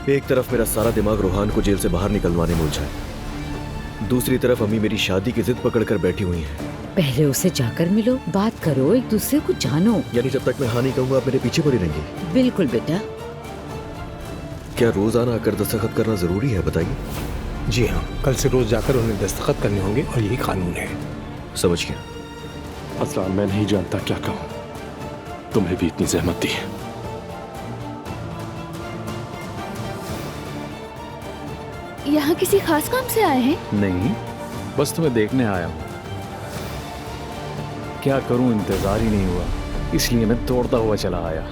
एक तरफ मेरा सारा दिमाग रोहान को जेल से बाहर निकलवाने में उलझा है, दूसरी तरफ अम्मी मेरी शादी की जिद पकड़कर बैठी हुई हैं। पहले उसे जाकर मिलो, बात करो, एक दूसरे को जानो। यानी जब तक मैं हाँ नहीं कहूंगा आप मेरे पीछे पड़ी रहेंगी? बिल्कुल बेटा। क्या रोज आना आकर दस्तखत करना जरूरी है, बताइए? जी हाँ, कल से रोज जाकर उन्हें दस्तखत करने होंगे और यही कानून है। समझ गया। असलान, मैं नहीं जानता क्या कहूँ, तुम्हें भी इतनी जहमत दी। यहाँ किसी खास काम से आए हैं? नहीं, बस तुम्हें देखने आया हूँ। क्या करूं, इंतजार ही नहीं हुआ, इसलिए मैं दौड़ता हुआ चला आया।